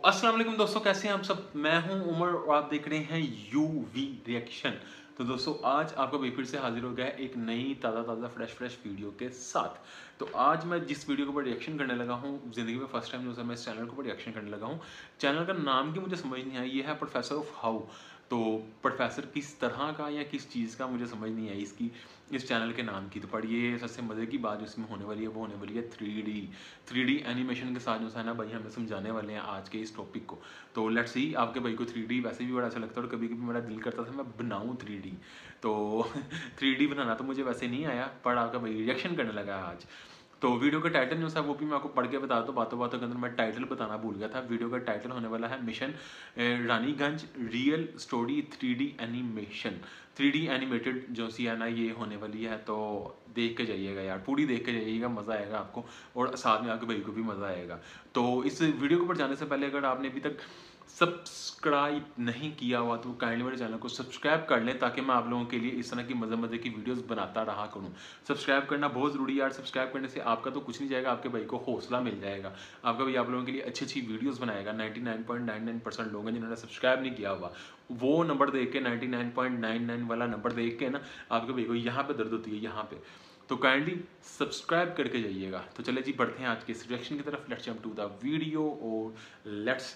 अस्सलाम वालेकुम दोस्तों, कैसे हैं आप सब। मैं हूं उमर और आप देख रहे हैं यूवी रिएक्शन। तो दोस्तों आज आपका भाई फिर से हाजिर हो गया है एक नई ताज़ा फ्रेश वीडियो के साथ। तो आज मैं जिस वीडियो के ऊपर रिएक्शन करने लगा हूं, ज़िंदगी में फर्स्ट टाइम मैं इस चैनल के ऊपर रिएक्शन करने लगा हूं। चैनल का नाम की मुझे समझ नहीं आई, ये है प्रोफेसर ऑफ हाउ। तो प्रोफेसर किस तरह का या किस चीज़ का मुझे समझ नहीं आई इसकी, इस चैनल के नाम की। तो पढ़िए, सबसे मज़े की बात जो इसमें होने वाली है वो होने वाली है 3D एनिमेशन के साथ जो है ना भाई, हमें समझाने वाले हैं आज के इस टॉपिक को। तो लेट्स सी, आपके भाई को 3D वैसे भी बड़ा अच्छा लगता है और कभी कभी मेरा दिल करता था मैं बनाऊँ 3D। तो 3D बनाना तो मुझे वैसे नहीं आया, पर आपका भाई रिएक्शन करने लगा है आज। तो वीडियो का टाइटल जो था वो भी मैं आपको पढ़ के बता दूँ, बातों के अंदर मैं टाइटल बताना भूल गया था। वीडियो का टाइटल होने वाला है mission Raniganj real story 3D animation. 3D animated जो सी है ना ये होने वाली है। तो देख के जाइएगा यार, पूरी देख के जाइएगा, मज़ा आएगा आपको और साथ में आपके भाई को भी मज़ा आएगा। तो इस वीडियो के ऊपर जाने से पहले अगर आपने अभी तक सब्सक्राइब नहीं किया हुआ तो काइंडली मेरे चैनल को सब्सक्राइब कर लें, ताकि मैं आप लोगों के लिए इस तरह की मज़े की वीडियोस बनाता रहा करूं। सब्सक्राइब करना बहुत ज़रूरी है यार। सब्सक्राइब करने से आपका तो कुछ नहीं जाएगा, आपके भाई को हौसला मिल जाएगा। आपका भाई आप लोगों के लिए अच्छी वीडियोस बनाएगा। 99.99% लोग हैं जिन्होंने सब्सक्राइब नहीं किया हुआ, वो नंबर देख के 99.99 वाला नंबर देख के ना आपके भाई को यहाँ पे दर्द होती है, यहाँ पे। तो काइंडली सब्सक्राइब करके जाइएगा। तो चले जी, बढ़ते हैं आज के इस रिएक्शन की तरफ। Let's jump to the video और लेट्स।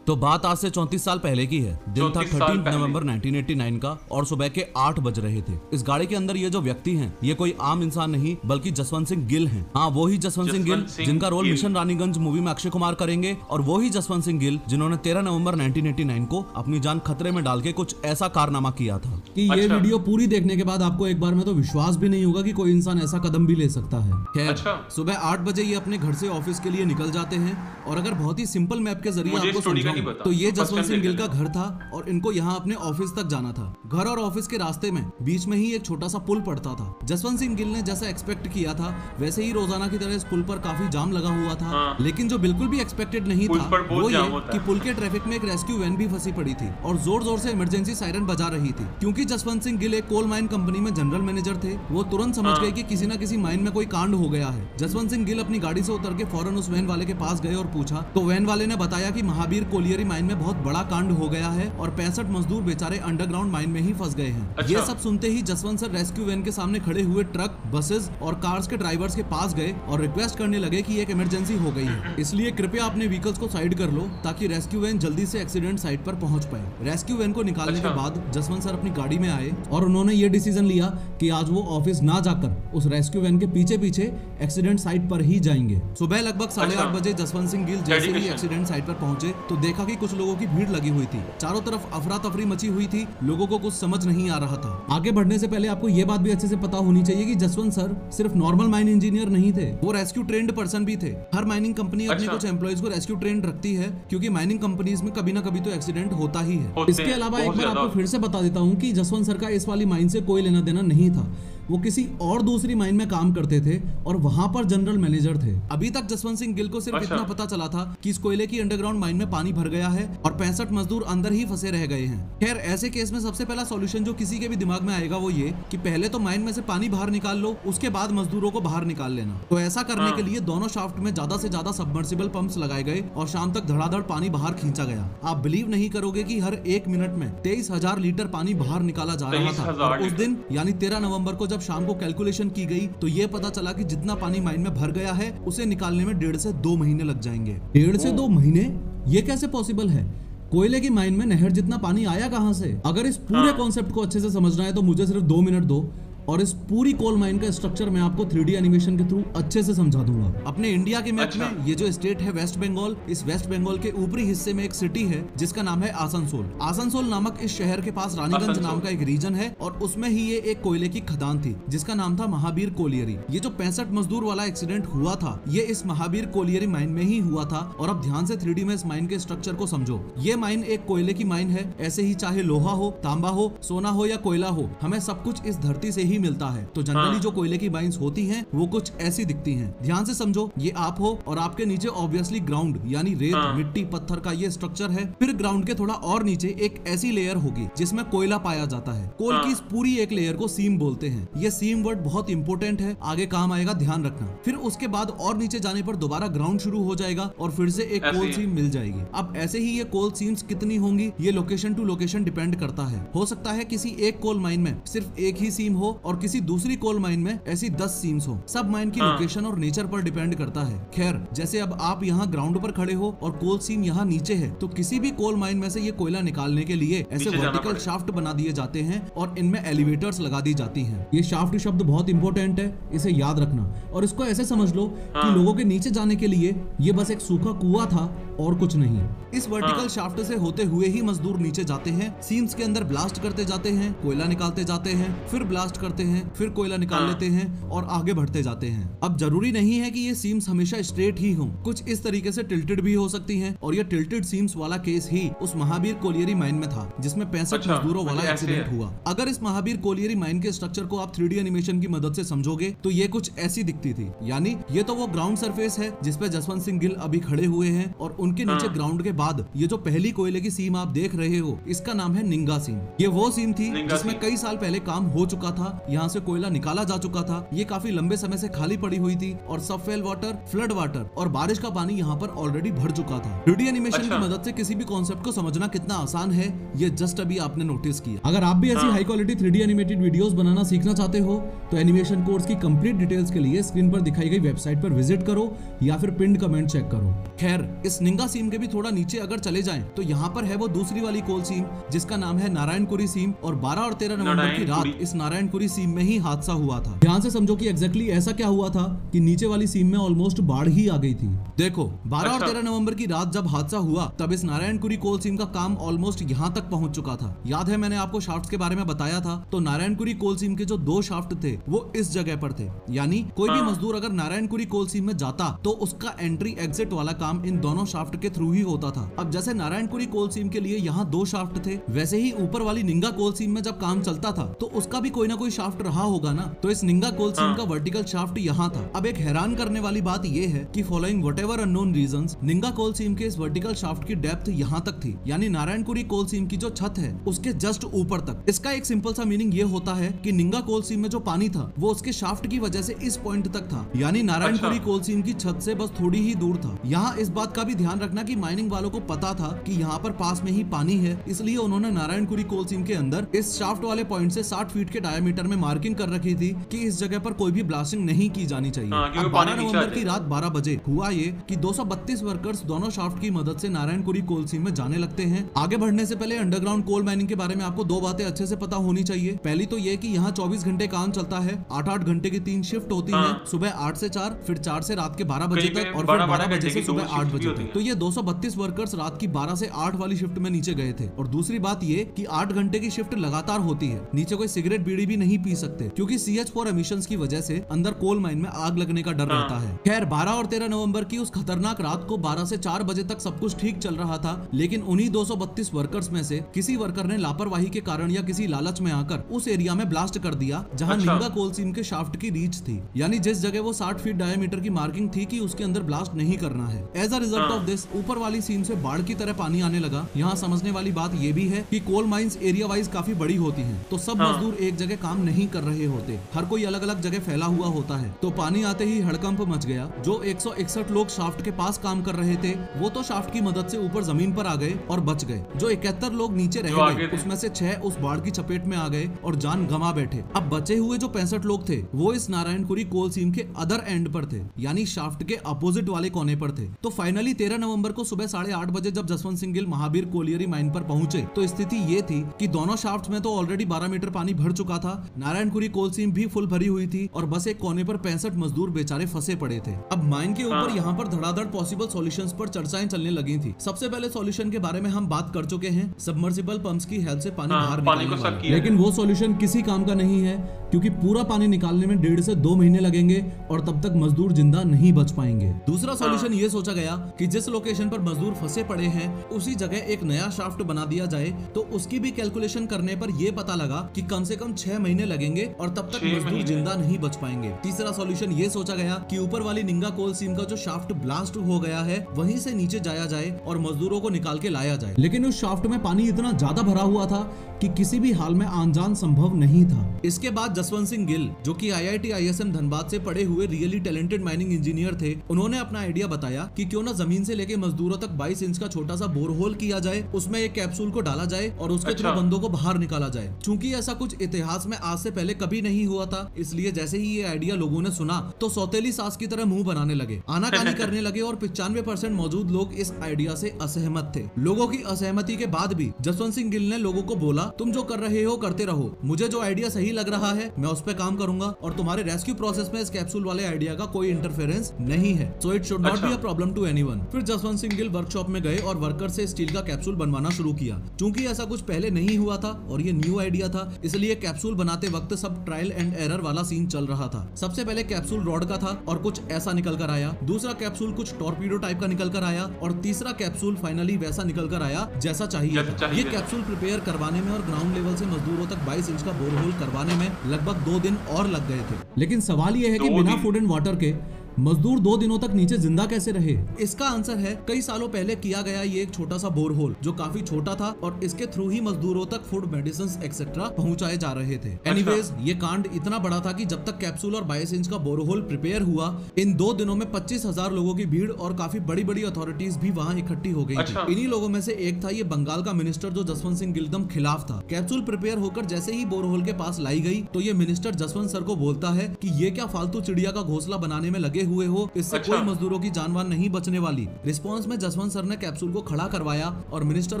तो बात आज से 34 साल पहले की है। दिन था 13 नवंबर 1989 का और सुबह के 8 बज रहे थे। इस गाड़ी के अंदर ये जो व्यक्ति हैं, ये कोई आम इंसान नहीं बल्कि जसवंत सिंह गिल हैं। हाँ, वो ही जसवंत सिंह गिल जिनका रोल मिशन रानीगंज मूवी में अक्षय कुमार करेंगे, और वो ही जसवंत सिंह गिल जिन्होंने 13 नवंबर 1989 को अपनी जान खतरे में डाल के कुछ ऐसा कारनामा किया था कि ये वीडियो पूरी देखने के बाद आपको एक बार में तो विश्वास भी नहीं होगा कि कोई इंसान ऐसा कदम भी ले सकता है। खैर, सुबह 8 बजे ये अपने घर से ऑफिस के लिए निकल जाते हैं, और अगर बहुत ही सिंपल मैप के जरिए आपको समझाऊं तो ये जसवंत सिंह गिल का घर था और इनको यहाँ अपने ऑफिस तक जाना था। घर और ऑफिस के रास्ते में बीच में ही एक छोटा सा पुल पड़ता था। जसवंत सिंह गिल ने जैसा एक्सपेक्ट किया था वैसे ही रोजाना की तरह इस पुल पर काफी जाम लगा हुआ था। लेकिन जो बिल्कुल भी एक्सपेक्टेड नहीं था वो ये कि पुल के ट्रैफिक में एक रेस्क्यू वैन भी फंसी पड़ी थी और जोर से इमरजेंसी सायरन बजा रही थी। क्योंकि जसवंत सिंह गिल एक कोल माइन कंपनी में जनरल मैनेजर थे, वो तुरंत समझ गए कि किसी न किसी माइन में कोई कांड हो गया है। जसवंत सिंह गिल अपनी गाड़ी से उतर के फौरन उस वैन वाले के पास गए और पूछा, तो वैन वाले ने बताया कि महावीर कोलियरी माइन में बहुत बड़ा कांड हो गया है और 65 मजदूर बेचारे अंडरग्राउंड माइन में ही फंस गए हैं। ये सब सुनते ही जसवंत सर रेस्क्यू वैन के सामने खड़े हुए ट्रक, बसेस और कार्स के ड्राइवर्स के पास गए और रिक्वेस्ट करने लगे कि एक इमरजेंसी हो गई है, इसलिए कृपया अपने व्हीकल्स को साइड कर लो ताकि रेस्क्यू वैन जल्दी से एक्सीडेंट साइट पर पहुंच पाए। रेस्क्यू वैन को निकालने के बाद जसवंत सर अपनी गाड़ी में आए और उन्होंने ये डिसीजन लिया कि आज वो ऑफिस ना जाकर उस रेस्क्यू वैन के पीछे एक्सीडेंट साइट पर ही जाएंगे। सुबह लगभग 8:30 बजे जसवंत सिंह गिल जैसे ही एक्सीडेंट साइट पर पहुंचे तो देखा कि कुछ लोगों की भीड़ लगी हुई थी। चारों तरफ अफरा तफरी मची हुई थी, लोगों को कुछ समझ नहीं आ रहा था। आगे बढ़ने से पहले आपको ये बात भी अच्छे से पता होनी चाहिए कि जसवंत सर सिर्फ नॉर्मल माइन इंजीनियर नहीं थे, वो रेस्क्यू ट्रेंड पर्सन भी थे। हर माइनिंग कंपनी अपने कुछ एम्प्लॉइज को रेस्क्यू ट्रेंड रखती है, क्योंकि माइनिंग कंपनीज में कभी ना कभी तो एक्सीडेंट होता ही है। इसके अलावा एक बार आपको फिर से बता देता हूँ कि जसवंत सर का इस वाली माइन से कोई लेना देना नहीं था। वो किसी और दूसरी माइन में काम करते थे और वहां पर जनरल मैनेजर थे। अभी तक जसवंत सिंह गिल को सिर्फ इतना पता चला था कि इस कोयले की अंडरग्राउंड माइन में पानी भर गया है और 65 मजदूर अंदर ही फंसे रह गए हैं। खैर, ऐसे केस में सबसे पहला सॉल्यूशन जो किसी के भी दिमाग में आएगा वो ये कि पहले तो माइन में से पानी बाहर निकाल लो, उसके बाद मजदूरों को बाहर निकाल लेना। तो ऐसा करने के लिए दोनों शाफ्ट में ज्यादा से ज्यादा सबमर्सिबल पंप्स लगाए गए और शाम तक धड़ाधड़ पानी बाहर खींचा गया। आप बिलीव नहीं करोगे कि हर 1 मिनट में 23,000 लीटर पानी बाहर निकाला जा रहा था। और उस दिन यानी 13 नवंबर को जब शाम को कैलकुलेशन की गई तो ये पता चला कि जितना पानी माइन में भर गया है उसे निकालने में 1.5 से 2 महीने लग जाएंगे। 1.5 से 2 महीने? ये कैसे पॉसिबल है? कोयले की माइन में नहर जितना पानी आया कहां से? अगर इस पूरे कॉन्सेप्ट को अच्छे से समझना है तो मुझे सिर्फ 2 मिनट दो और इस पूरी कोल माइन का स्ट्रक्चर मैं आपको 3D एनिमेशन के थ्रू अच्छे से समझा दूंगा। अपने इंडिया के मैप में ये जो स्टेट है वेस्ट बंगाल, इस वेस्ट बंगाल के ऊपरी हिस्से में एक सिटी है जिसका नाम है आसनसोल। आसनसोल नामक इस शहर के पास रानीगंज नाम का एक रीजन है और उसमें ही ये एक कोयले की खदान थी जिसका नाम था महावीर कोलियरी। ये जो 65 मजदूर वाला एक्सीडेंट हुआ था ये इस महावीर कोलियरी माइन में ही हुआ था। और अब ध्यान से 3D में इस माइन के स्ट्रक्चर को समझो। ये माइन एक कोयले की माइन है, ऐसे ही चाहे लोहा हो, तांबा हो, सोना हो या कोयला हो, हमें सब कुछ इस धरती से ही मिलता है। तो जनरली जो कोयले की माइंस होती हैं वो कुछ ऐसी दिखती हैं। ध्यान से समझो, ये आप हो और आपके नीचे ऑब्वियसली ग्राउंड यानी रेत, मिट्टी, पत्थर का ये स्ट्रक्चर है। फिर ग्राउंड के थोड़ा और नीचे एक ऐसी लेयर होगी जिसमें कोयला पाया जाता है। कोल की इस पूरी एक लेयर को सीम बोलते हैं। ये सीम वर्ड बहुत इंपॉर्टेंट है, आगे काम आएगा, ध्यान रखना। फिर उसके बाद और नीचे जाने पर दोबारा ग्राउंड शुरू हो जाएगा और फिर से एक कोल सीम मिल जाएगी। अब ऐसे ही ये कोल सीम्स कितनी होंगी ये लोकेशन टू लोकेशन डिपेंड करता है। हो सकता है किसी एक कोल माइन में सिर्फ एक ही सीम हो और किसी दूसरी कोल माइन में ऐसी 10 सीम्स हो। सब माइन की लोकेशन और नेचर पर डिपेंड करता है। खैर, जैसे अब आप यहाँ ग्राउंड पर खड़े हो और कोल सीम यहाँ नीचे है, तो किसी भी कोल माइन में से ये कोयला निकालने के लिए ऐसे वर्टिकल शाफ्ट बना दिए जाते हैं और इनमें एलिवेटर्स लगा दी जाती हैं। ये शाफ्ट शब्द बहुत इंपॉर्टेंट है, इसे याद रखना। और इसको ऐसे समझ लो कि लोगों के नीचे जाने के लिए ये बस एक सूखा कुआं था और कुछ नहीं। इस वर्टिकल शाफ्ट से होते हुए ही मजदूर नीचे जाते हैं, सीम्स के अंदर ब्लास्ट करते जाते हैं, कोयला निकालते जाते हैं, फिर ब्लास्ट करते हैं, फिर कोयला निकाल लेते हैं और आगे बढ़ते जाते हैं। अब जरूरी नहीं है कि ये सीम्स हमेशा स्ट्रेट ही हों, कुछ इस तरीके से टिल्टेड भी हो सकती हैं। और ये टिल्टेड सीम्स वाला केस ही उस महावीर कोलियरी माइन में था जिसमें 65 मजदूरों वाला एक्सीडेंट हुआ। अगर इस महावीर कोलियरी माइन के स्ट्रक्चर को आप 3D एनिमेशन की मदद से समझोगे तो ये कुछ ऐसी दिखती थी। यानी ये तो वो ग्राउंड सरफेस है जिसपे जसवंत सिंह गिल अभी खड़े हुए हैं और उनके नीचे ग्राउंड के बाद ये जो पहली कोयले की सीम आप देख रहे हो इसका नाम है निंगा सीम। ये वो सीम थी जिसमें कई साल पहले काम हो चुका था, यहाँ से कोयला निकाला जा चुका था। ये काफी लंबे समय से खाली पड़ी हुई थी और सबवेल वाटर, फ्लड वाटर और बारिश का पानी यहाँ पर ऑलरेडी भर चुका था। 3D एनिमेशन की मदद से किसी भी कॉन्सेप्ट को समझना कितना आसान है ये जस्ट अभी आपने नोटिस किया। अगर आप भी ऐसी high quality 3D animated videos बनाना सीखना चाहते हो तो एनिमेशन कोर्स की कंप्लीट डिटेल्स के लिए स्क्रीन पर दिखाई गई वेबसाइट पर विजिट करो या फिर पिन्ड कमेंट चेक करो। खैर, इस निंगा सीम के भी थोड़ा नीचे अगर चले जाएं तो यहाँ पर है वो दूसरी वाली कोल सीम जिसका नाम है नारायणपुरी सीम। और 12 और 13 नवंबर की रात इस नारायणपुरी सीम में ही हादसा हुआ था। ध्यान से समझो कि एग्जैक्टली ऐसा क्या हुआ था कि नीचे वाली सीम में ऑलमोस्ट बाढ़ ही आ गई थी। देखो, 12 और 13 नवंबर की रात जब हादसा हुआ तब इस नारायणपुरी कोल सीम का काम ऑलमोस्ट यहाँ तक पहुंच चुका था। याद है मैंने आपको शाफ्ट के बारे में बताया था, तो नारायणपुरी कोल सीम के जो 2 शाफ्ट थे वो इस जगह पर थे। यानी कोई भी मजदूर अगर नारायणपुरी कोल सीम में जाता तो उसका एंट्री एग्जिट वाला काम इन दोनों शाफ्ट के थ्रू ही होता था। अब जैसे नारायणपुरी कोल सीम के लिए यहाँ 2 शाफ्ट थे, वैसे ही ऊपर वाली निंगा कोल सीम में जब काम चलता था तो उसका भी कोई ना कोई शाफ्ट रहा होगा ना। तो इस निंगा कोल सीम का वर्टिकल शाफ्ट यहाँ था। अब एक हैरान करने वाली बात ये है कि फॉलोइंग व्हाटएवर अननोन रीजंस, निंगा कोल सीम के इस वर्टिकल शाफ्ट की डेप्थ यहाँ तक थी, यानी नारायणपुरी कोल सीम की जो छत है उसके जस्ट ऊपर तक। इसका एक सिंपल सा मीनिंग ये होता है कि निंगा कोल सीम में जो पानी था वो उसके शाफ्ट की वजह से इस पॉइंट तक था, यानी नारायणपुरी कोल सीम की छत से बस थोड़ी ही दूर था। यहाँ इस बात का भी ध्यान रखना कि माइनिंग वालों को पता था कि यहाँ पर पास में ही पानी है, इसलिए उन्होंने नारायणपुरी कोल सीम के अंदर इस शाफ्ट वाले पॉइंट से 60 फीट के डायमीटर में मार्किंग कर रखी थी कि इस जगह पर कोई भी ब्लास्टिंग नहीं की जानी चाहिए। 12 नवंबर की रात 12 बजे हुआ ये कि 232 वर्कर्स दोनों शाफ्ट की मदद से नारायणपुरी कोल सीम में जाने लगते हैं। आगे बढ़ने से पहले अंडरग्राउंड कोल माइनिंग के बारे में आपको 2 बातें अच्छे से पता होनी चाहिए। पहली तो ये कि यहाँ 24 घंटे काम चलता है, 8-8 घंटे की 3 शिफ्ट होती है, सुबह 8 से 4, फिर 4 से रात के 12 बजे तक और फिर 12 बजे से सुबह 8 बजे तक। तो ये 232 वर्कर्स रात की 12 से 8 वाली शिफ्ट में नीचे गए थे। और दूसरी बात ये कि 8 घंटे की शिफ्ट लगातार होती है, नीचे कोई सिगरेट बीड़ी भी नहीं पी सकते क्योंकि CH4 एमिशंस की वजह से अंदर कोल माइन में आग लगने का डर रहता है। खैर, 12 और 13 नवंबर की उस खतरनाक रात को 12 से 4 बजे तक सब कुछ ठीक चल रहा था, लेकिन उन्हीं 232 वर्कर्स में से किसी वर्कर ने लापरवाही के कारण या किसी लालच में आकर उस एरिया में ब्लास्ट कर दिया जहां निंगा कोल सीम के शाफ्ट की रीच थी, यानी जिस जगह वो 60 फीट डायमीटर की मार्किंग थी कि उसके अंदर ब्लास्ट नहीं करना है। As a result of this ऊपर वाली सीम से बाढ़ की तरह पानी आने लगा। यहाँ समझने वाली बात ये भी है कि कोल माइंस एरिया वाइज काफी बड़ी होती हैं, तो सब मजदूर एक जगह काम नहीं कर रहे होते, हर कोई अलग अलग जगह फैला हुआ होता है। तो पानी आते ही हड़कंप मच गया। जो 161 लोग शाफ्ट के पास काम कर रहे थे वो तो शाफ्ट की मदद से ऊपर जमीन पर आ गए और बच गए। जो 71 लोग नीचे रह गए उसमें से 6 उस बाढ़ की चपेट में आ गए और जान गंवा बैठे। अब बचे हुए जो 65 लोग थे वो इस नारायणपुरी कोल सीम के अदर एंड पर थे, यानी शाफ्ट के अपोजिट वाले कोने पर थे। तो फाइनली 13 नवंबर को सुबह 8:30 बजे जब जसवंत सिंह गिल महावीर कोलियरी माइन पर पहुंचे तो स्थिति ये थी कि दोनों शाफ्ट में तो ऑलरेडी 12 मीटर पानी भर चुका था, नारायणपुरी कोल सीम भी फुल भरी हुई थी और बस एक कोने पर 65 मजदूर बेचारे फंसे पड़े थे। अब माइन के ऊपर यहाँ पर धड़ाधड़ पॉसिबल सॉल्यूशंस पर चर्चाएं चलने लगी थी। सबसे पहले सॉल्यूशन के बारे में हम बात कर चुके हैं, सबमर्सिबल पंप्स की हेल्प से पानी बाहर निकालने वाला, लेकिन वो सॉल्यूशन किसी काम का नहीं है क्योंकि पूरा पानी निकालने में 1.5 से 2 महीने लगेंगे और तब तक मजदूर जिंदा नहीं बच पाएंगे। दूसरा सॉल्यूशन ये सोचा गया कि जिस लोकेशन पर मजदूर फंसे पड़े हैं उसी जगह एक नया शाफ्ट बना दिया जाए। तो उसकी भी कैलकुलेशन करने पर यह पता लगा कि कम से कम 6 महीने लगेंगे और तब तक मजदूर जिंदा नहीं बच पाएंगे। तीसरा सॉल्यूशन ये सोचा गया कि ऊपर वाली निंगा कोल सीम का जो शाफ्ट ब्लास्ट हो गया है वहीं से नीचे जाया जाए और मजदूरों को निकाल के लाया जाए। लेकिन उस शाफ्ट में पानी इतना ज्यादा भरा हुआ था कि किसी भी हाल में आन जान संभव नहीं था। इसके बाद जसवंत सिंह गिल, जो कि IIT ISM धनबाद से पढ़े हुए रियली टैलेंटेड माइनिंग इंजीनियर थे, उन्होंने अपना आइडिया बताया कि क्यों ना जमीन से लेके मजदूरों तक 22 इंच का छोटा सा बोरहोल किया जाए, उसमें एक कैप्सूल को डाला जाए और उसके थ्रू बंदों को बाहर निकाला जाए। चूंकि ऐसा कुछ इतिहास में आज से पहले कभी नहीं हुआ था, इसलिए जैसे ही ये आइडिया लोगों ने सुना तो सौतेली सास की तरह मुंह बनाने लगे, आनाकानी करने लगे और 95% मौजूद लोग इस आइडिया से असहमत थे। लोगों की असहमति के बाद भी जसवंत सिंह गिल ने लोगों को बोला, तुम जो कर रहे हो करते रहो, मुझे जो आइडिया सही लग रहा है मैं उस पर काम करूंगा और तुम्हारे रेस्क्यू प्रोसेस में इस कैप्सूल वाले आइडिया का कोई इंटरफेरेंस नहीं है, so it should not be a problem to anyone. फिर जसवंत सिंह गिल वर्कशॉप में गए और वर्कर से स्टील का कैप्सूल बनवाना शुरू किया। चूंकि ऐसा कुछ पहले नहीं हुआ था और ये न्यू आइडिया था, इसलिए कैप्सूल बनाते वक्त सब ट्रायल एंड एरर वाला सीन चल रहा था। सबसे पहले कैप्सूल रॉड का था और कुछ ऐसा निकल कर आया, दूसरा कैप्सूल कुछ टॉर्पीडो टाइप का निकल कर आया और तीसरा कैप्सूल फाइनली वैसा निकल कर आया जैसा चाहिए। ये कैप्सूल प्रिपेयर करवाने में और ग्राउंड लेवल से मजदूरों तक 22 इंच का बोरहोल करवाने में लगभग 2 दिन और लग गए थे। लेकिन सवाल यह है कि बिना फूड एंड वाटर के मजदूर 2 दिनों तक नीचे जिंदा कैसे रहे? इसका आंसर है कई सालों पहले किया गया ये एक छोटा सा बोरहोल जो काफी छोटा था और इसके थ्रू ही मजदूरों तक फूड, मेडिसिन एक्सेट्रा पहुंचाए जा रहे थे। एनीवेज, ये कांड इतना बड़ा था कि जब तक कैप्सूल और 22 इंच का बोरहोल प्रिपेयर हुआ, इन 2 दिनों में 25,000 लोगों की भीड़ और काफी बड़ी बड़ी अथॉरिटीज भी वहाँ इकट्ठी हो गई थी। इन्हीं लोगों में से एक था ये बंगाल का मिनिस्टर जो जसवंत सिंह गिल एकदम खिलाफ था। कैप्सूल प्रिपेयर होकर जैसे ही बोरहोल के पास लाई गई तो ये मिनिस्टर जसवंत सर को बोलता है कि ये क्या फालतू चिड़िया का घोंसला बनाने में लगे हुए हो, इससे कोई मजदूरों की जानवान नहीं बचने वाली। रिस्पांस में जसवंत सर ने कैप्सूल को खड़ा करवाया और मिनिस्टर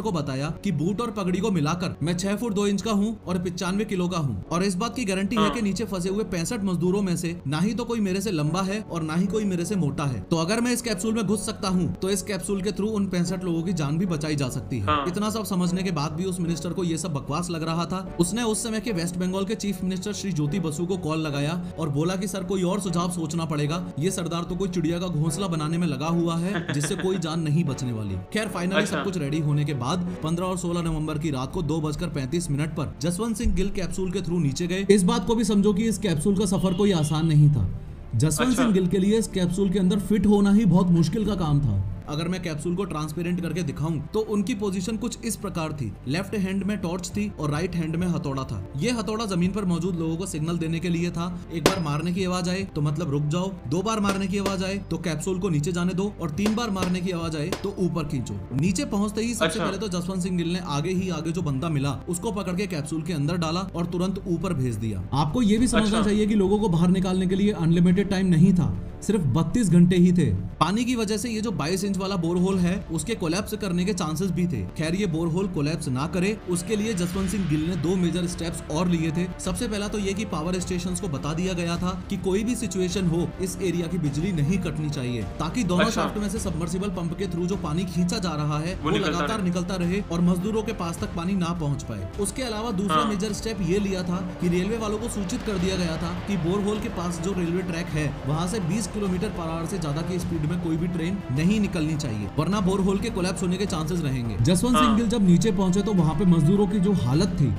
को बताया कि बूट और पगड़ी को मिलाकर मैं 6 फुट 2 इंच का हूँ और 95 किलो का हूँ और इस बात की गारंटी है कि नीचे फंसे हुए 65 मजदूरों में से ना ही तो कोई मेरे से लंबा है और ना ही कोई मेरे से मोटा है। तो अगर मैं इस कैप्सूल में घुस सकता हूँ तो इस कैप्सूल के थ्रू उन 65 लोगों की जान भी बचाई जा सकती है। इतना सब समझने के बाद भी उस मिनिस्टर को ये सब बकवास लग रहा था। उसने उस समय के वेस्ट बंगाल के चीफ मिनिस्टर श्री ज्योति बसु को कॉल लगाया और बोला कि सर कोई और सुझाव सोचना पड़ेगा, ये सरदार तो कोई चिड़िया का घोंसला बनाने में लगा हुआ है जिससे कोई जान नहीं बचने वाली। खैर फाइनली सब कुछ रेडी होने के बाद 15 और 16 नवंबर की रात को 2:35 पर जसवंत सिंह गिल कैप्सूल के थ्रू नीचे गए। इस बात को भी समझो कि इस कैप्सूल का सफर कोई आसान नहीं था। जसवंत सिंह गिल के लिए इस कैप्सूल के अंदर फिट होना ही बहुत मुश्किल का काम था। अगर मैं कैप्सूल को ट्रांसपेरेंट करके दिखाऊं तो उनकी पोजीशन कुछ इस प्रकार थी। लेफ्ट हैंड में टॉर्च थी और राइट हैंड में हथौड़ा था। ये हथौड़ा जमीन पर मौजूद लोगों को सिग्नल देने के लिए था। एक बार मारने की आवाज आए तो मतलब रुक जाओ, 2 बार मारने की आवाज आए तो कैप्सूल को नीचे जाने दो और 3 बार मारने की आवाज आए तो ऊपर खींचो। नीचे पहुंचते ही सबसे पहले तो जसवंत सिंह गिल ने आगे जो बंदा मिला उसको पकड़ के कैप्सूल के अंदर डाला और तुरंत ऊपर भेज दिया। आपको ये भी समझना चाहिए कि लोगों को बाहर निकालने के लिए अनलिमिटेड टाइम नहीं था, सिर्फ 32 घंटे ही थे। पानी की वजह से ये जो 22 इंच वाला बोरहोल है उसके कोलैप्स करने के चांसेस भी थे। खैर ये बोरहोल कोलैप्स ना करे उसके लिए जसवंत सिंह गिल ने 2 मेजर स्टेप्स और लिए थे। सबसे पहला तो ये कि पावर स्टेशंस को बता दिया गया था कि कोई भी सिचुएशन हो इस एरिया की बिजली नहीं कटनी चाहिए ताकि दोनों शाफ्ट में से सबमर्सिबल पंप के थ्रू जो पानी खींचा जा रहा है वो लगातार निकलता रहे और मजदूरों के पास तक पानी ना पहुंच पाए। उसके अलावा दूसरा मेजर स्टेप ये लिया था कि रेलवे वालों को सूचित कर दिया गया था कि बोरहोल के पास जो रेलवे ट्रैक है वहाँ से 20 किलोमीटर पर आवर से ज्यादा की स्पीड में कोई भी ट्रेन नहीं निकलनी चाहिए, वरना बोरहोल के कोलैप्स होने के चांसेस रहेंगे। जसवंत सिंह गिल जब नीचे पहुंचे तो वहाँ पे मजदूरों की जो हालत थी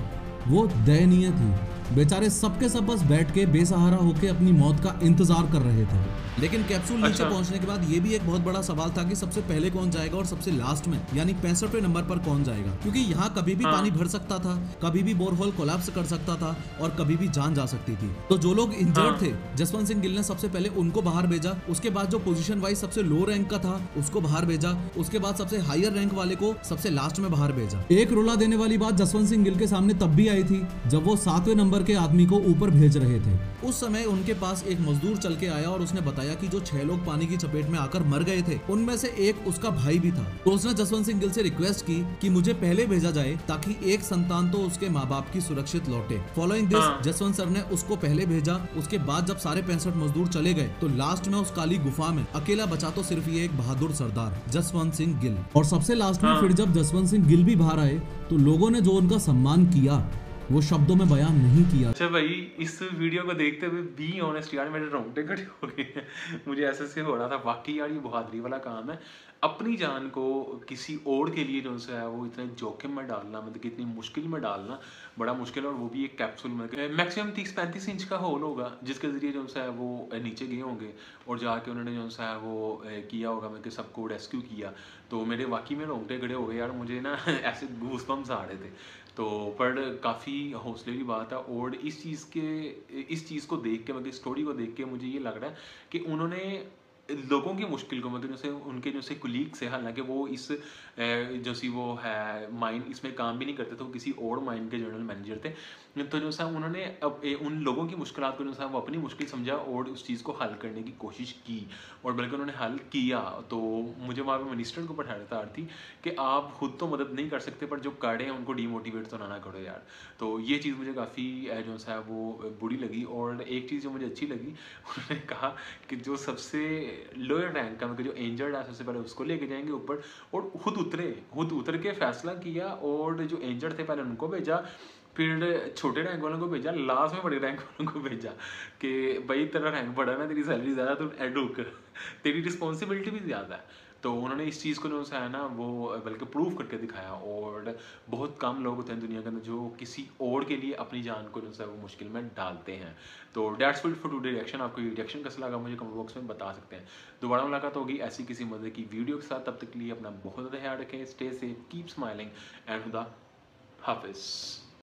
वो दयनीय थी। बेचारे सबके सब बस बैठ के बेसहारा होकर अपनी मौत का इंतजार कर रहे थे। लेकिन कैप्सूल नीचे पहुंचने के बाद ये भी एक बहुत बड़ा सवाल था कि सबसे पहले कौन जाएगा और सबसे लास्ट में यानी 65वें नंबर पर कौन जाएगा, क्योंकि यहाँ कभी भी पानी भर सकता था, कभी भी बोरहोल कोलैप्स कर सकता था और कभी भी जान जा सकती थी। तो जो लोग इंजर्ड थे जसवंत सिंह गिल ने सबसे पहले उनको बाहर भेजा, उसके बाद जो पोजीशन वाइज सबसे लो रैंक का था उसको बाहर भेजा, उसके बाद सबसे हायर रैंक वाले को सबसे लास्ट में बाहर भेजा। एक रुला देने वाली बात जसवंत सिंह गिल के सामने तब भी आई थी जब वो 7वें नंबर के आदमी को ऊपर भेज रहे थे। उस समय उनके पास एक मजदूर चल के आया और उसने बताया कि जो 6 लोग पानी की चपेट में आकर मर गए थे उनमें से एक उसका भाई भी था। तो उसने जसवंत सिंह गिल से रिक्वेस्ट की कि मुझे पहले भेजा जाए ताकि एक संतान तो उसके माँ बाप की सुरक्षित लौटे। फॉलोइंग दिस जसवंत सर ने उसको पहले भेजा। उसके बाद जब सारे 65 मजदूर चले गए तो लास्ट में उस काली गुफा में अकेला बचा तो सिर्फ ये एक बहादुर सरदार जसवंत सिंह गिल। और सबसे लास्ट में फिर जब जसवंत सिंह गिल भी बाहर आए तो लोगों ने जो उनका सम्मान किया वो शब्दों में बयान नहीं किया। अच्छा भाई, इस वीडियो को देखते हुए बी ऑनेस्ट यार मेरे रोंगटे खड़े हो गए हैं। मुझे ऐसे हो रहा था वाकई यार ये बहादुरी वाला काम है, अपनी जान को किसी और के लिए जो है वो इतने जोखिम में डालना, मतलब कि इतनी मुश्किल में डालना बड़ा मुश्किल है। और वो भी एक कैप्सूल में मैक्सिमम 30-35 इंच का होल होगा जिसके ज़रिए जो है वो नीचे गए होंगे और जाके उन्होंने जो है वो किया होगा, मतलब कि सबको रेस्क्यू किया। तो मेरे वाकई में रोंगटे खड़े हो गए यार, मुझे ना ऐसे गूज़बम्स आ रहे थे। तो पर काफ़ी हौसले की बात है। और इस चीज़ को देख के, मतलब स्टोरी को देख के मुझे ये लग रहा है कि उन्होंने लोगों की मुश्किल को, मतलब जैसे उनके जैसे कुलीग से, हालांकि वो इस जैसी वो है माइन इसमें काम भी नहीं करते थे, वो किसी और माइन के जनरल मैनेजर थे। तो जो सा उन्होंने अब उन लोगों की मुश्किलात को जो सा वो अपनी मुश्किल समझा और उस चीज़ को हल करने की कोशिश की, और बल्कि उन्होंने हल किया। तो मुझे वहाँ पे मिनिस्टर को पठाता थी कि आप खुद तो मदद नहीं कर सकते, पर जो काड़े हैं उनको डीमोटिवेट तो ना करो यार। तो ये चीज़ मुझे काफ़ी जो सा वो बुरी लगी। और एक चीज़ जो मुझे अच्छी लगी, उन्होंने कहा कि जो सबसे लोअर रैंक का, मतलब जो इंजर्ड है सबसे पहले उसको लेके जाएंगे ऊपर, और खुद उतर के फैसला किया। और जो इंजर्ड थे पहले उनको भेजा, फिर छोटे रैंक वालों को भेजा, लास्ट में बड़े रैंक वालों को भेजा कि भाई तेरा रैंक बड़ा ना, तेरी सैलरी ज़्यादा, तो रुक, तेरी रिस्पॉन्सिबिलिटी भी ज़्यादा है। तो उन्होंने इस चीज़ को जो है ना वो बल्कि प्रूव करके दिखाया। और बहुत कम लोग होते हैं दुनिया के अंदर जो किसी और के लिए अपनी जान को जो है वो मुश्किल में डालते हैं। तो that's it for today reaction. आपको ये रिएक्शन कैसा लगा मुझे कमेंट बॉक्स में बता सकते हैं। दोबारा मुलाकात होगी ऐसी किसी मजे की वीडियो के साथ, तब तक के लिए अपना बहुत ज़्यादा ख्याल रखें, stay safe, keep smiling and खुदा हाफिज़।